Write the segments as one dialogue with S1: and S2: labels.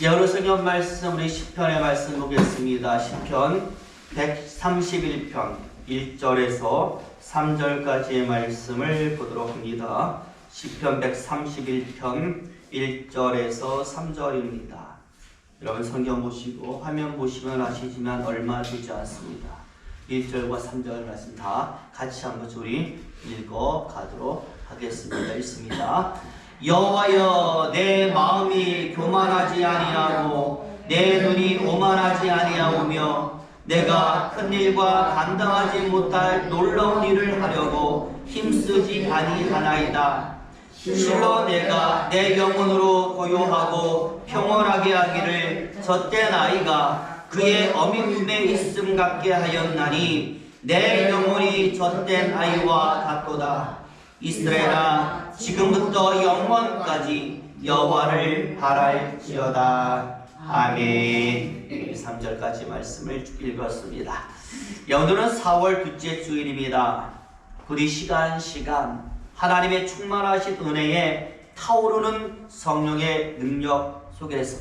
S1: 여러 성경 말씀 우리 시편의 말씀 보겠습니다. 시편 131편 1절에서 3절까지의 말씀을 보도록 합니다. 시편 131편 1절에서 3절입니다. 여러분 성경 보시고 화면 보시면 아시지만 얼마 되지 않습니다. 1절과 3절 말씀 다 같이 한번 우리 읽어 가도록 하겠습니다. 읽습니다. 여호와여, 내 마음이 교만하지 아니하고 내 눈이 오만하지 아니하오며 내가 큰 일과 감당하지 못할 놀라운 일을 하려고 힘쓰지 아니하나이다. 실로 내가 내 영혼으로 고요하고 평온하게 하기를 젖된 아이가 그의 어미 품에 있음 같게 하였나니 내 영혼이 젖된 아이와 같도다. 이스라엘아, 지금부터 영원까지 여호와를 바랄지어다. 아멘. 3절까지 말씀을 읽었습니다. 오늘은 4월 둘째 주일입니다. 우리 시간 하나님의 충만하신 은혜에 타오르는 성령의 능력 속에서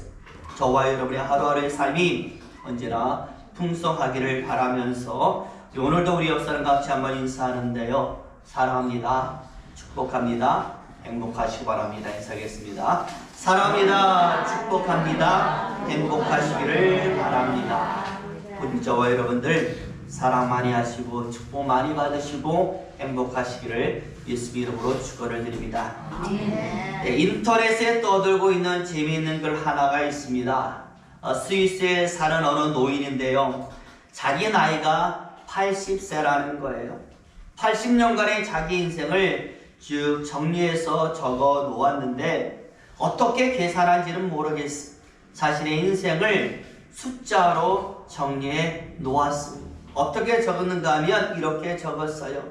S1: 저와 여러분의 하루하루의 삶이 언제나 풍성하기를 바라면서 오늘도 우리 역사는 같이 한번 인사하는데요. 사랑합니다. 축복합니다. 행복하시기 바랍니다. 인사하겠습니다. 사랑합니다. 축복합니다. 행복하시기를 바랍니다. 우리 저와 여러분들 사랑 많이 하시고 축복 많이 받으시고 행복하시기를 예수 이름으로 축원을 드립니다. 네, 인터넷에 떠들고 있는 재미있는 글 하나가 있습니다. 스위스에 사는 어느 노인인데요. 자기 나이가 80세라는 거예요. 80년간의 자기 인생을 쭉 정리해서 적어 놓았는데 어떻게 계산한지는 모르겠어요. 자신의 인생을 숫자로 정리해 놓았습니다. 어떻게 적었는가 하면 이렇게 적었어요.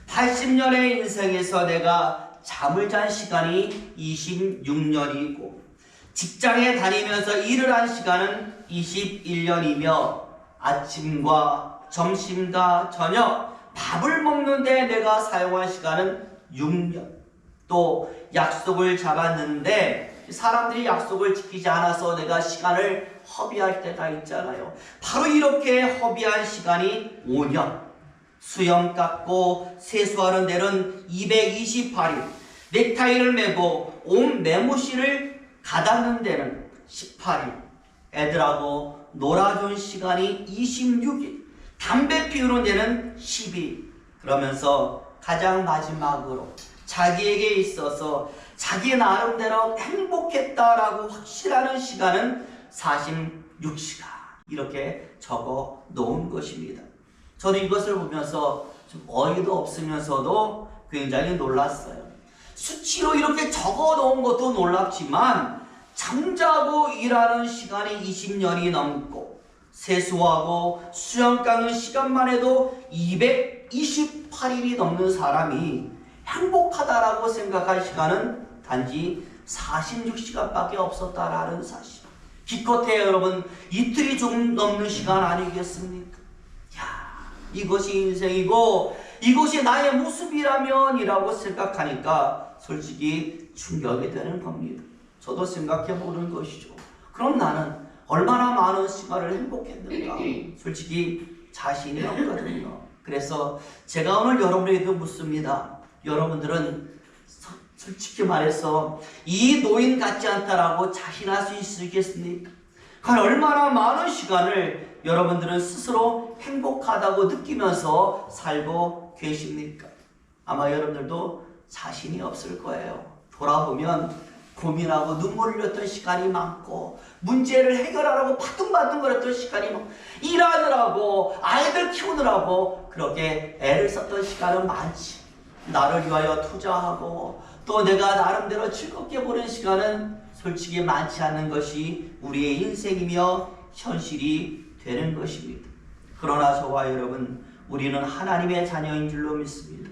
S1: 80년의 인생에서 내가 잠을 잔 시간이 26년이고 직장에 다니면서 일을 한 시간은 21년이며 아침과 점심과 저녁 밥을 먹는데 내가 사용한 시간은 6년. 또 약속을 잡았는데 사람들이 약속을 지키지 않아서 내가 시간을 허비할 때가 있잖아요. 바로 이렇게 허비한 시간이 5년. 수염 깎고 세수하는 데는 228일. 넥타이를 매고 옷 매무실을 가닿는 데는 18일. 애들하고 놀아준 시간이 26일. 담배 피우는 데는 10일. 그러면서 가장 마지막으로 자기에게 있어서 자기 나름대로 행복했다라고 확실하는 시간은 46시간. 이렇게 적어 놓은 것입니다. 저는 이것을 보면서 좀 어이도 없으면서도 굉장히 놀랐어요. 수치로 이렇게 적어 놓은 것도 놀랍지만 잠자고 일하는 시간이 20년이 넘고 세수하고 수염 깎는 시간만 해도 228일이 넘는 사람이 행복하다라고 생각할 시간은 단지 46시간밖에 없었다라는 사실. 기껏해 여러분 이틀이 조금 넘는 시간 아니겠습니까? 야, 이것이 인생이고 이것이 나의 모습이라면 이라고 생각하니까 솔직히 충격이 되는 겁니다. 저도 생각해 보는 것이죠. 그럼 나는 얼마나 많은 시간을 행복했는가? 솔직히 자신이 없거든요. 그래서 제가 오늘 여러분에게 묻습니다. 여러분들은 솔직히 말해서 이 노인 같지 않다라고 자신할 수 있으시겠습니까? 과연 얼마나 많은 시간을 여러분들은 스스로 행복하다고 느끼면서 살고 계십니까? 아마 여러분들도 자신이 없을 거예요. 돌아보면 고민하고 눈물을 흘렸던 시간이 많고 문제를 해결하라고 바둥바둥거렸던 시간이 많고 일하느라고 아이들 키우느라고 그렇게 애를 썼던 시간은 많지. 나를 위하여 투자하고 또 내가 나름대로 즐겁게 보낸 시간은 솔직히 많지 않은 것이 우리의 인생이며 현실이 되는 것입니다. 그러나 저와 여러분, 우리는 하나님의 자녀인 줄로 믿습니다.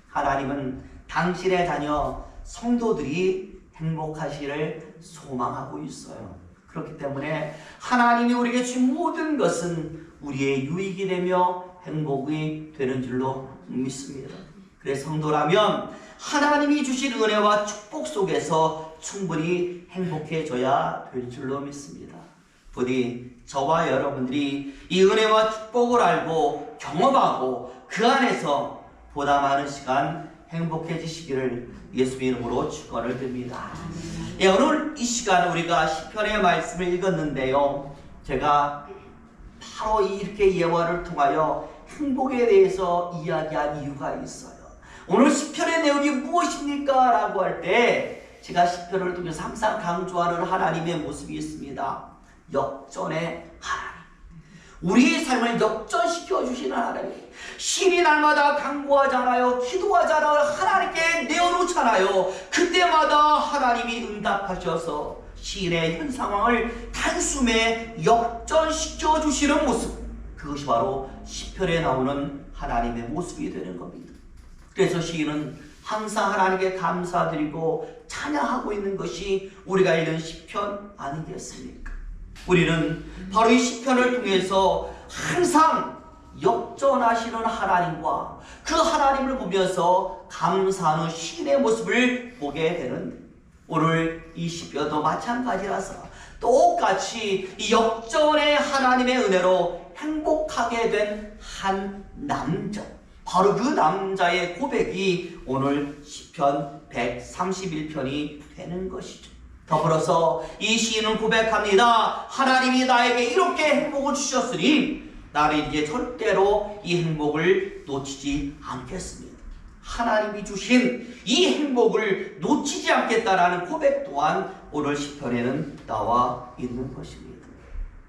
S1: 하나님은 당신의 자녀 성도들이 행복하시기를 소망하고 있어요. 그렇기 때문에 하나님이 우리에게 준 모든 것은 우리의 유익이 되며 행복이 되는 줄로 믿습니다. 그래서 성도라면 하나님이 주신 은혜와 축복 속에서 충분히 행복해져야 될 줄로 믿습니다. 부디 저와 여러분들이 이 은혜와 축복을 알고 경험하고 그 안에서 보다 많은 시간 행복해지시기를 예수의 이름으로 축원을 드립니다. 오늘 이 시간 우리가 시편의 말씀을 읽었는데요, 제가 바로 이렇게 예화를 통하여 행복에 대해서 이야기한 이유가 있어요. 오늘 시편의 내용이 무엇입니까? 라고 할 때 제가 시편을 통해서 항상 강조하는 하나님의 모습이 있습니다. 역전의 하나님. 우리의 삶을 역전시켜 주시는 하나님. 시인이 날마다 간구하잖아요. 기도하잖아요. 하나님께 내어놓잖아요. 그때마다 하나님이 응답하셔서 시인의 현 상황을 단숨에 역전시켜 주시는 모습, 그것이 바로 시편에 나오는 하나님의 모습이 되는 겁니다. 그래서 시인은 항상 하나님께 감사드리고 찬양하고 있는 것이 우리가 읽은 시편 아니겠습니까? 우리는 바로 이 시편을 통해서 항상 역전하시는 하나님과 그 하나님을 보면서 감사하는 시인의 모습을 보게 되는데, 오늘 이 시편도 마찬가지라서 똑같이 이 역전의 하나님의 은혜로 행복하게 된 한 남자, 바로 그 남자의 고백이 오늘 시편 131편이 되는 것이죠. 더불어서 이 시인은 고백합니다. 하나님이 나에게 이렇게 행복을 주셨으니 나는 이제 절대로 이 행복을 놓치지 않겠습니다. 하나님이 주신 이 행복을 놓치지 않겠다라는 고백 또한 오늘 시편에는 나와 있는 것입니다.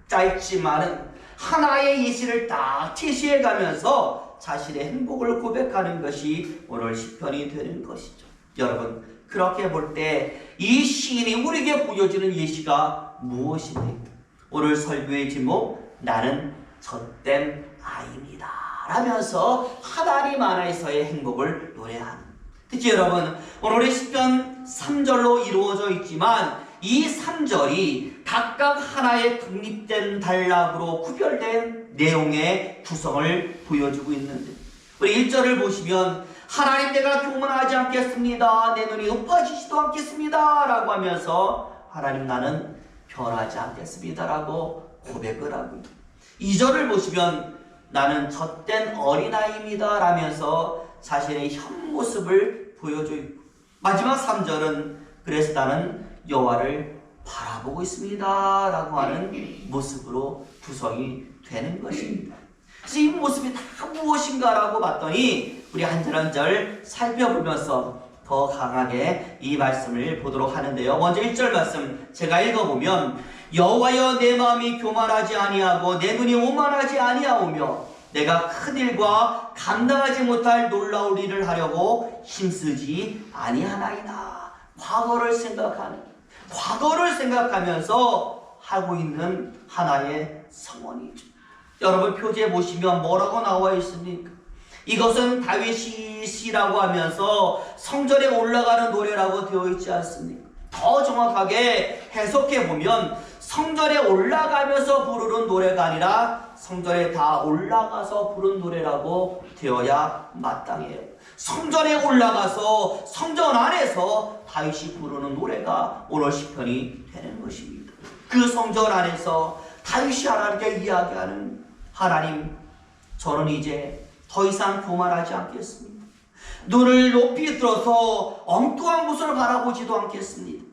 S1: 짧지만은 하나의 예시를 딱 제시해 가면서 자신의 행복을 고백하는 것이 오늘 시편이 되는 것이죠. 여러분, 그렇게 볼 때 이 시인이 우리에게 보여주는 예시가 무엇입니까? 오늘 설교의 제목, 나는 젖된 아이입니다 라면서 하나님 안에서의 행복을 노래하는, 특히 여러분, 오늘의 시편 3절로 이루어져 있지만 이 3절이 각각 하나의 독립된 단락으로 구별된 내용의 구성을 보여주고 있는데, 우리 1절을 보시면 하나님, 내가 교만하지 않겠습니다. 내 눈이 높아지지도 않겠습니다 라고 하면서 하나님, 나는 변하지 않겠습니다 라고 고백을 하고, 2절을 보시면 나는 젖된 어린아이입니다 라면서 자신의 현 모습을 보여줘 있고, 마지막 3절은 그래서 나는 여호와를 바라보고 있습니다 라고 하는 모습으로 구성이 되는 것입니다. 그래서 이 모습이 다 무엇인가 라고 봤더니 우리 한 절 한 절 살펴보면서 더 강하게 이 말씀을 보도록 하는데요. 먼저 1절 말씀 제가 읽어보면, 여호와여, 내 마음이 교만하지 아니하고 내 눈이 오만하지 아니하오며 내가 큰 일과 감당하지 못할 놀라운 일을 하려고 힘쓰지 아니하나이다. 과거를 생각하면서 하고 있는 하나의 성원이죠. 여러분, 표지에 보시면 뭐라고 나와 있습니까? 이것은 다윗이 시라고 하면서 성전에 올라가는 노래라고 되어 있지 않습니까? 더 정확하게 해석해 보면 성전에 올라가면서 부르는 노래가 아니라 성전에 다 올라가서 부르는 노래라고 되어야 마땅해요. 성전에 올라가서 성전 안에서 다윗이 부르는 노래가 오늘 시편이 되는 것입니다. 그 성전 안에서 다윗이 하나님께 이야기하는, 하나님, 저는 이제 더 이상 교만하지 않겠습니다. 눈을 높이 들어서 엉뚱한 곳을 바라보지도 않겠습니다.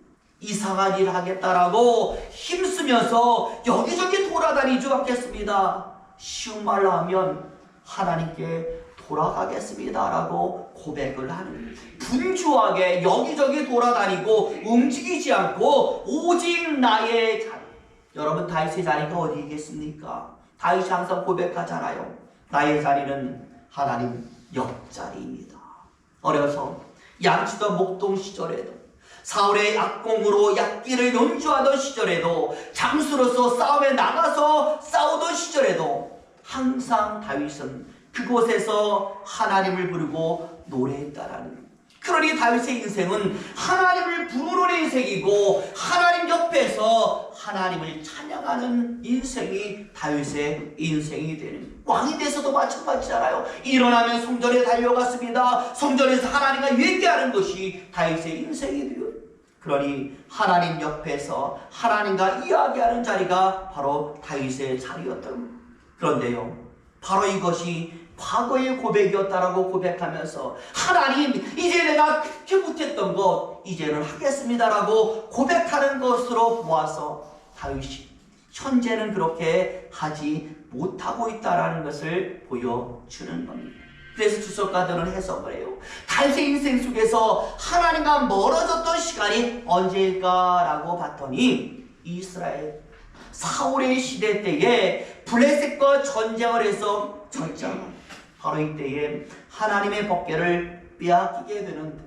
S1: 이상한 일을 하겠다라고 힘쓰면서 여기저기 돌아다니지 않겠습니다. 쉬운 말로 하면 하나님께 돌아가겠습니다 라고 고백을 하는, 분주하게 여기저기 돌아다니고 움직이지 않고 오직 나의 자리. 여러분, 다윗의 자리가 어디겠습니까? 다윗이 항상 고백하잖아요. 나의 자리는 하나님 옆자리입니다. 어려서 양치던 목동 시절에도, 사울의 악공으로 약기를 연주하던 시절에도, 장수로서 싸움에 나가서 싸우던 시절에도 항상 다윗은 그곳에서 하나님을 부르고 노래했다라는, 그러니 다윗의 인생은 하나님을 부르는 인생이고 하나님 옆에서 하나님을 찬양하는 인생이 다윗의 인생이 되는, 왕이 돼서도 마찬가지잖아요. 일어나면 성전에 달려갔습니다. 성전에서 하나님과 얘기하는 것이 다윗의 인생이 되어요. 그러니 하나님 옆에서 하나님과 이야기하는 자리가 바로 다윗의 자리였던. 그런데요, 바로 이것이 과거의 고백이었다라고 고백하면서 하나님, 이제 내가 그렇게 못했던 것 이제는 하겠습니다라고 고백하는 것으로 보아서 다윗이 현재는 그렇게 하지 못하고 있다라는 것을 보여주는 겁니다. 그래서 주석가들은 해석을 해요. 다윗의 인생 속에서 하나님과 멀어졌던 시간이 언제일까라고 봤더니 이스라엘 사울의 시대 때에 블레셋과 전쟁을 해서 전쟁, 바로 이때에 하나님의 법궤를 빼앗기게 되는데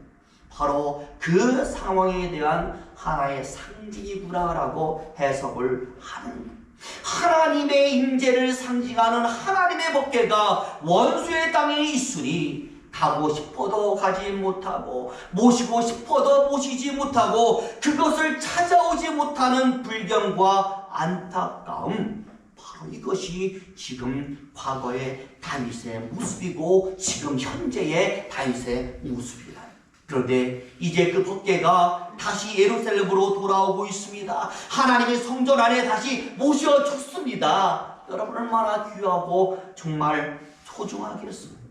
S1: 바로 그 상황에 대한 하나의 상징이구나라고 해석을 하는 거예요. 하나님의 임재를 상징하는 하나님의 법궤가 원수의 땅에 있으니 가고 싶어도 가지 못하고 모시고 싶어도 모시지 못하고 그것을 찾아오지 못하는 불경과 안타까움, 바로 이것이 지금 과거의 다윗의 모습이고 지금 현재의 다윗의 모습이다. 그런데 이제 그 법궤가 다시 예루살렘으로 돌아오고 있습니다. 하나님의 성전 안에 다시 모셔졌습니다. 여러분, 얼마나 귀하고 정말 소중하겠습니까?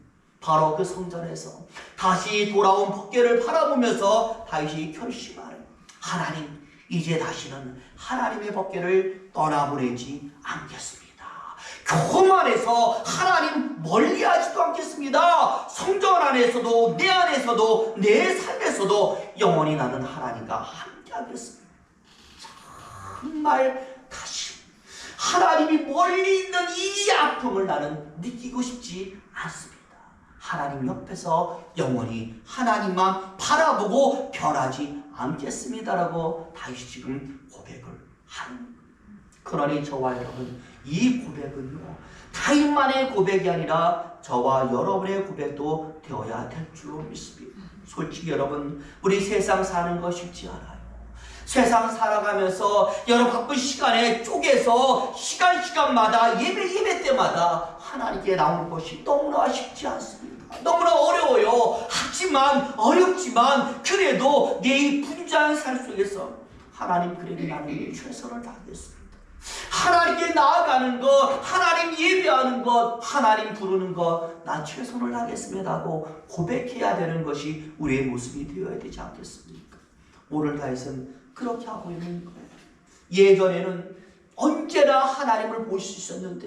S1: 바로 그 성전에서 다시 돌아온 법궤를 바라보면서 다윗이 결심하는, 하나님, 이제 다시는 하나님의 법궤를 떠나보내지 않겠습니다. 교회 안에서 하나님 멀리하지도 않겠습니다. 성전 안에서도 내 안에서도 내 삶에서도 영원히 나는 하나님과 함께하겠습니다. 정말 다시 하나님이 멀리 있는 이 아픔을 나는 느끼고 싶지 않습니다. 하나님 옆에서 영원히 하나님만 바라보고 변하지 않겠습니다라고 다시 지금 고백을 하는 거예요. 그러니 저와 여러분, 이 고백은요, 다윗만의 고백이 아니라 저와 여러분의 고백도 되어야 될 줄로 믿습니다. 솔직히 여러분, 우리 세상 사는 거 쉽지 않아요. 세상 살아가면서 여러 바쁜 시간에 쪼개서 시간마다 예배 때마다 하나님께 나오는 것이 너무나 쉽지 않습니다. 너무나 어려워요. 하지만 어렵지만 그래도 내 분주한 삶 속에서 하나님, 그래도 나는 최선을 다하겠습니다. 하나님께 나아가는 것, 하나님 예배하는 것, 하나님 부르는 것, 난 최선을 다하겠습니다 하고 고백해야 되는 것이 우리의 모습이 되어야 되지 않겠습니까? 오늘 다윗은 그렇게 하고 있는 거예요. 예전에는 언제나 하나님을 볼 수 있었는데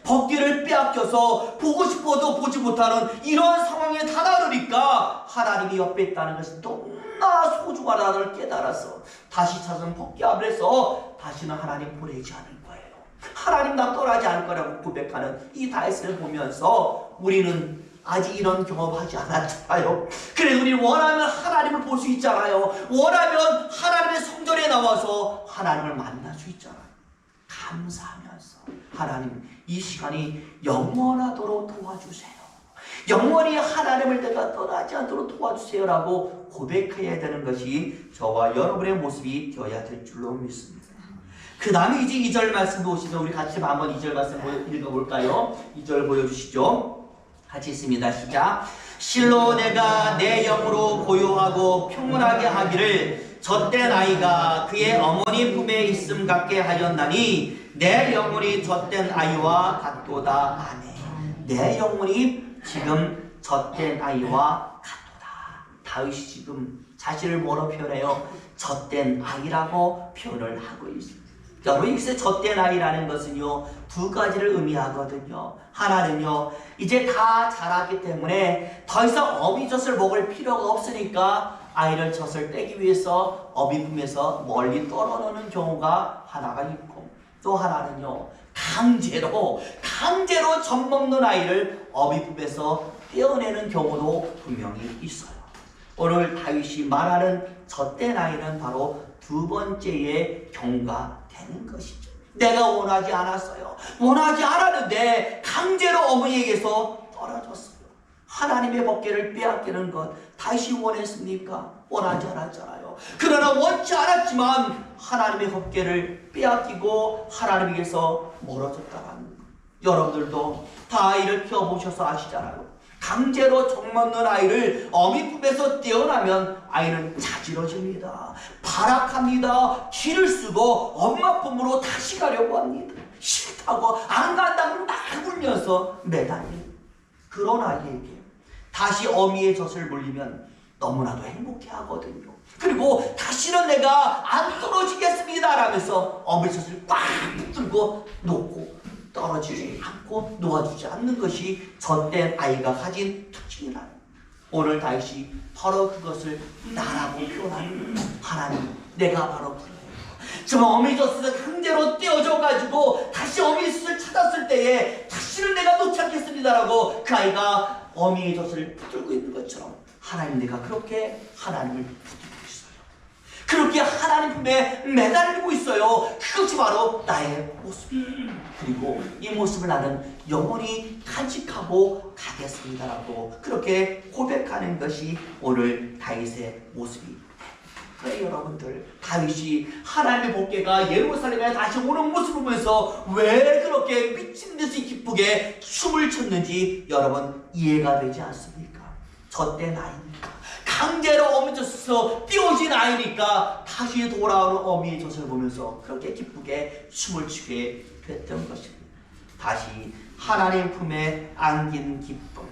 S1: 법궤를 빼앗겨서 보고 싶어도 보지 못하는 이런 상황에 다다르니까 하나님이 옆에 있다는 것이 너무나 소중하다는 걸 깨달아서 다시 찾은 법궤 앞에서 다시는 하나님 보내지 않을 거예요. 하나님 나 떠나지 않을 거라고 고백하는 이 다윗을 보면서 우리는 아직 이런 경험하지 않았잖아요. 그래도 우리는 원하면 하나님을 볼 수 있잖아요. 원하면 하나님의 성전에 나와서 하나님을 만날 수 있잖아요. 감사하면서 하나님, 이 시간이 영원하도록 도와주세요. 영원히 하나님을 내가 떠나지 않도록 도와주세요라고 고백해야 되는 것이 저와 여러분의 모습이 되어야 될 줄로 믿습니다. 그 다음에 이제 2절 말씀 보시면 우리 같이 한번 2절 말씀 읽어볼까요? 2절 보여주시죠. 같이 있습니다. 시작. 실로 내가 내 영으로 고요하고 평온하게 하기를 젖된 아이가 그의 어머니 품에 있음 같게 하였나니 내 영혼이 젖된 아이와 같도다. 아멘. 내 영혼이 지금 젖된 아이와 같도다. 다윗이 지금 자신을 뭐로 표현해요? 젖된 아이라고 표현을 하고 있습니다. 여러분, 여기서 젖된 아이라는 것은요, 두 가지를 의미하거든요. 하나는요, 이제 다 자라기 때문에 더 이상 어미젖을 먹을 필요가 없으니까 아이를 젖을 떼기 위해서 어미 품에서 멀리 떨어놓는 경우가 하나가 있고, 또 하나는요, 강제로 젖 먹는 아이를 어미 품에서 떼어내는 경우도 분명히 있어요. 오늘 다윗이 말하는 젖된 아이는 바로 두 번째의 경우가 되는 것이죠. 내가 원하지 않았어요. 원하지 않았는데 강제로 어머니에게서 떨어졌어요. 하나님의 법궤를 빼앗기는 것 다윗이 원했습니까? 원하지 않았잖아요. 그러나 원치 않았지만 하나님의 법궤를 빼앗기고 하나님에게서 멀어졌다는 것. 여러분들도 다 아이를 키워보셔서 아시잖아요. 강제로 젖 먹는 아이를 어미 품에서 떼어나면 아이는 자지러집니다. 발악합니다. 기를 쓰고 엄마 품으로 다시 가려고 합니다. 싫다고 안 간다면 막 울면서 매달립니다. 그런 아이에게 다시 어미의 젖을 물리면 너무나도 행복해 하거든요. 그리고 다시는 내가 안 떨어지겠습니다 라면서 어미 젖을 꽉 붙들고 놓고 떨어지지 않고 놓아주지 않는 것이 젖된 아이가 가진 특징이라. 오늘 다윗이 바로 그것을 나라고 표현하는 거예요. 하나님, 내가 바로 그래요. 정말 어미젖을 강제로 떼어줘가지고 다시 어미젖을 찾았을 때에 다시는 내가 놓지 않겠습니다라고 그 아이가 어미의 젖을 붙들고 있는 것처럼 하나님, 내가 그렇게 하나님을 붙들고 있어요. 그렇게 하나님 품에 매달리고 있어요. 그것이 바로 나의 모습이에요. 그리고 이 모습을 나는 영원히 간직하고 가겠습니다라고 그렇게 고백하는 것이 오늘 다윗의 모습입니다. 그래 여러분들, 다윗이 하나님의 법궤가 예루살렘에 다시 오는 모습을 보면서 왜 그렇게 미친 듯이 기쁘게 춤을 췄는지 여러분 이해가 되지 않습니까? 젖된 아이니까, 강제로 어미 젖에서 띄워진 아이니까 다시 돌아오는 어미의 젖을 보면서 그렇게 기쁘게 춤을 추게 됐던 것입니다. 다시 하나님 품에 안긴 기쁨,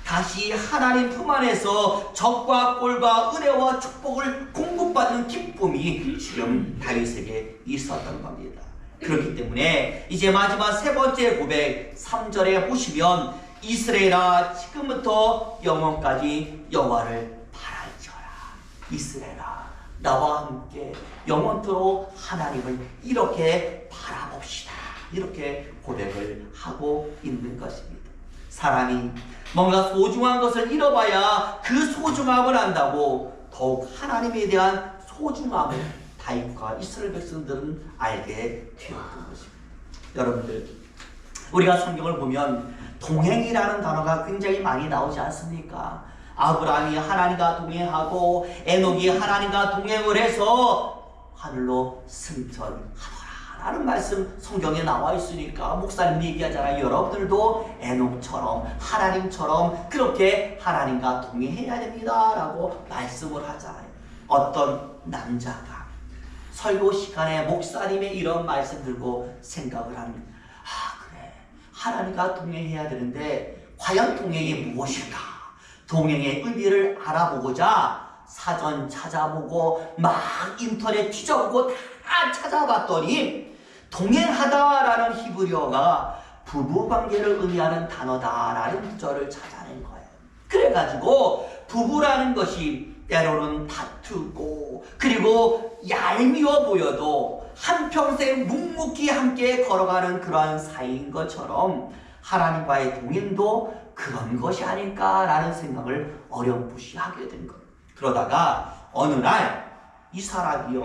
S1: 다시 하나님 품 안에서 적과 꼴과 은혜와 축복을 공급받는 기쁨이 지금 다윗에게 있었던 겁니다. 그렇기 때문에 이제 마지막 세 번째 고백 3절에 보시면 이스라엘아 지금부터 영원까지 여호와를 바라지어라. 이스라엘아 나와 함께 영원토록 하나님을 이렇게 바라봅시다. 이렇게 고백을 하고 있는 것입니다. 사람이 뭔가 소중한 것을 잃어봐야 그 소중함을 안다고 더욱 하나님에 대한 소중함을 다윗과 이스라엘 백성들은 알게 되었던 것입니다. 여러분들, 우리가 성경을 보면 동행이라는 단어가 굉장히 많이 나오지 않습니까? 아브라함이 하나님과 동행하고 에녹이 하나님과 동행을 해서 하늘로 승천하더라 라는 말씀 성경에 나와 있으니까 목사님 얘기하잖아요. 여러분들도 에녹처럼 하나님처럼 그렇게 하나님과 동행해야 됩니다 라고 말씀을 하잖아요. 어떤 남자가 설교 시간에 목사님의 이런 말씀 들고 생각을 합니다. 아 그래, 하나님과 동행해야 되는데 과연 동행이 무엇일까? 동행의 의미를 알아보고자 사전 찾아보고 막 인터넷 뒤져보고 다 찾아봤더니 동행하다라는 히브리어가 부부관계를 의미하는 단어다라는 구절을 찾아낸 거예요. 그래가지고 부부라는 것이 때로는 다투고 그리고 얄미워 보여도 한평생 묵묵히 함께 걸어가는 그러한 사이인 것처럼 하나님과의 동행도 그런 것이 아닐까라는 생각을 어렴풋이 하게 된 거예요. 그러다가 어느 날 이 사람이요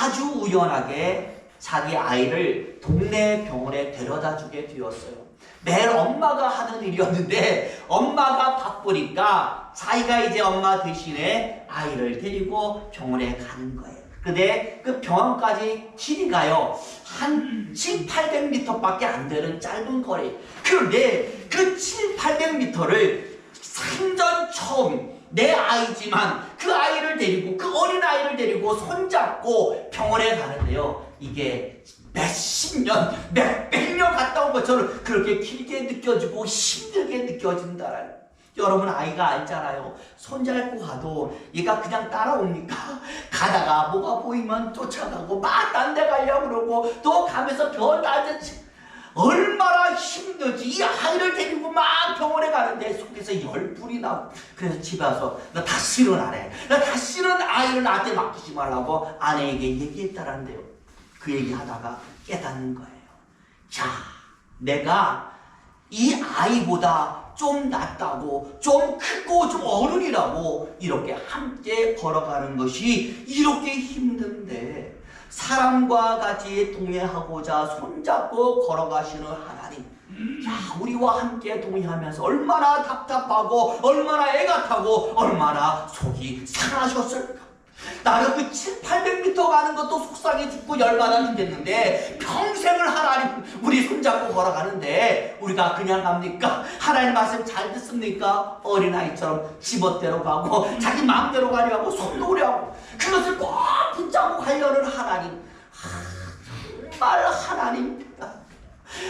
S1: 아주 우연하게 자기 아이를 동네 병원에 데려다 주게 되었어요. 매일 엄마가 하는 일이었는데 엄마가 바쁘니까 자기가 이제 엄마 대신에 아이를 데리고 병원에 가는 거예요. 근데 그 병원까지 길이가요 한 700~800m 밖에 안 되는 짧은 거리. 그런데 그 700~800m를 생전 처음 내 아이지만 그 아이를 데리고 그 어린 아이를 데리고 손잡고 병원에 가는데요, 이게 몇십 년, 몇백 년 갔다 온 것처럼 그렇게 길게 느껴지고 힘들게 느껴진다라는. 여러분 아이가 알잖아요. 손잡고 가도 얘가 그냥 따라옵니까? 가다가 뭐가 보이면 쫓아가고 막 딴 데 가려고 그러고 또 가면서 병원 앉았지. 얼마나 힘들지. 이 아이를 데리고 막 병원에 가는데 속에서 열불이 나고. 그래서 집에 와서 나 다시는 안 해. 나 다시는 아이를 나한테 맡기지 말라고 아내에게 얘기했다는데요. 그 얘기하다가 깨닫는 거예요. 자, 내가 이 아이보다 좀 낫다고, 좀 크고 좀 어른이라고 이렇게 함께 걸어가는 것이 이렇게 힘든데 사람과 같이 동행하고자 손잡고 걸어가시는 하나님, 야, 우리와 함께 동의하면서 얼마나 답답하고 얼마나 애가 타고 얼마나 속이 상하셨을까. 나는 그 700~800m 가는 것도 속상해 죽고 열받아 죽겠는데 평생을 하나님 우리 손잡고 걸어가는데 우리가 그냥 갑니까? 하나님 말씀 잘 듣습니까? 어린아이처럼 지멋대로 가고 자기 마음대로 가려고 손놓으려고 그것을 꼭 붙잡고 가려는 하나님. 정말 하나님입니다.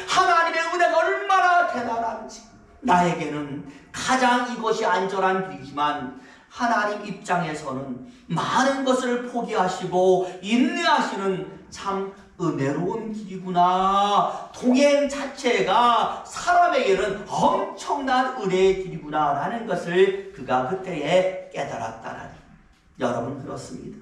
S1: 하나님의 은혜가 얼마나 대단한지. 나에게는 가장 이것이 안전한 길이지만 하나님 입장에서는 많은 것을 포기하시고 인내하시는 참 은혜로운 길이구나. 동행 자체가 사람에게는 엄청난 은혜의 길이구나 라는 것을 그가 그때에 깨달았다라니. 여러분 그렇습니다.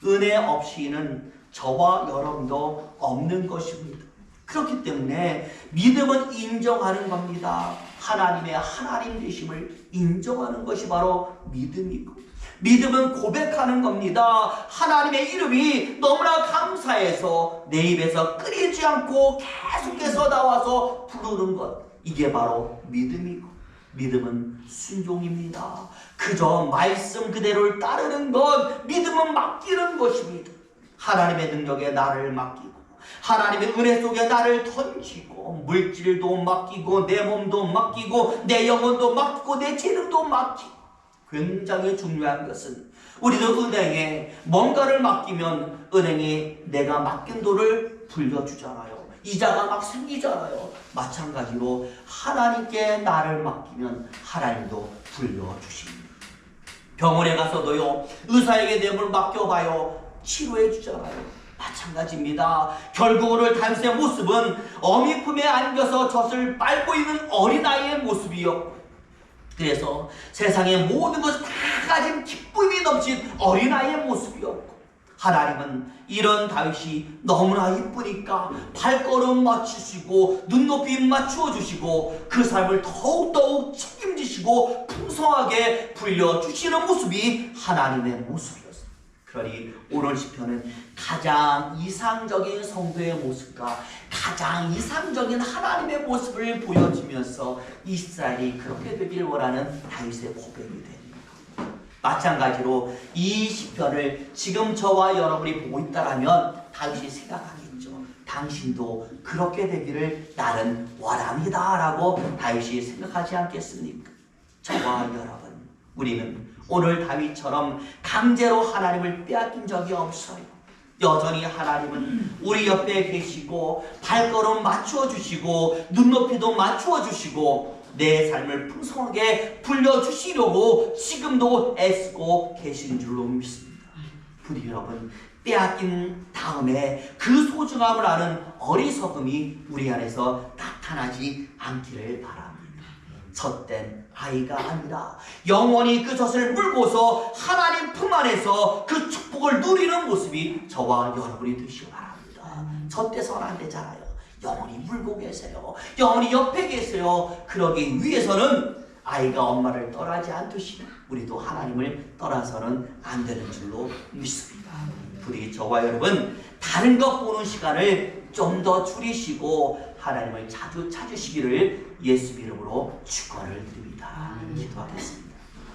S1: 은혜 없이는 저와 여러분도 없는 것입니다. 그렇기 때문에 믿음은 인정하는 겁니다. 하나님의 하나님 되심을 인정하는 것이 바로 믿음이고, 믿음은 고백하는 겁니다. 하나님의 이름이 너무나 감사해서 내 입에서 끊이지 않고 계속해서 나와서 부르는 것, 이게 바로 믿음이고, 믿음은 순종입니다. 그저 말씀 그대로를 따르는 것, 믿음은 맡기는 것입니다. 하나님의 능력에 나를 맡기고 하나님의 은혜 속에 나를 던지고 물질도 맡기고 내 몸도 맡기고 내 영혼도 맡기고 내 재능도 맡기고. 굉장히 중요한 것은 우리도 은행에 뭔가를 맡기면 은행이 내가 맡긴 돈을 불려주잖아요. 이자가 막 생기잖아요. 마찬가지로 하나님께 나를 맡기면 하나님도 불려주십니다. 병원에 가서도요, 의사에게 내 몸을 맡겨봐요, 치료해 주잖아요. 마찬가지입니다. 결국 오늘 당신의 모습은 어미 품에 안겨서 젖을 빨고 있는 어린아이의 모습이요, 그래서 세상의 모든 것을 다 가진 기쁨이 넘친 어린아이의 모습이었고, 하나님은 이런 다윗이 너무나 이쁘니까 발걸음 맞추시고 눈높이 맞추어 주시고 그 삶을 더욱더욱 책임지시고 풍성하게 불려주시는 모습이 하나님의 모습이었습니다. 그러니 오늘 시편은 가장 이상적인 성도의 모습과 가장 이상적인 하나님의 모습을 보여주면서 이스라엘이 그렇게 되길 원하는 다윗의 고백이 됩니다. 마찬가지로 이 시편을 지금 저와 여러분이 보고 있다라면 다윗이 생각하겠죠. 당신도 그렇게 되기를 나는 원합니다 라고 다윗이 생각하지 않겠습니까? 저와 여러분, 우리는 오늘 다윗처럼 강제로 하나님을 빼앗긴 적이 없어요. 여전히 하나님은 우리 옆에 계시고 발걸음 맞추어 주시고 눈높이도 맞추어 주시고 내 삶을 풍성하게 불려주시려고 지금도 애쓰고 계신 줄로 믿습니다. 부디 여러분, 빼앗긴 다음에 그 소중함을 아는 어리석음이 우리 안에서 나타나지 않기를 바랍니다. 젖된 아이가 아니라 영원히 그 젖을 물고서 하나님 품 안에서 그 축복을 누리는 모습이 저와 여러분이 되시기 바랍니다. 젖돼서는 안 되잖아요. 영원히 물고 계세요. 영원히 옆에 계세요. 그러기 위해서는 아이가 엄마를 떠나지 않듯이 우리도 하나님을 떠나서는 안 되는 줄로 믿습니다. 부디 저와 여러분, 다른 것 보는 시간을 좀 더 줄이시고 하나님을 자주 찾으시기를 예수 이름으로 축원을 드립니다. 기도하겠습니다.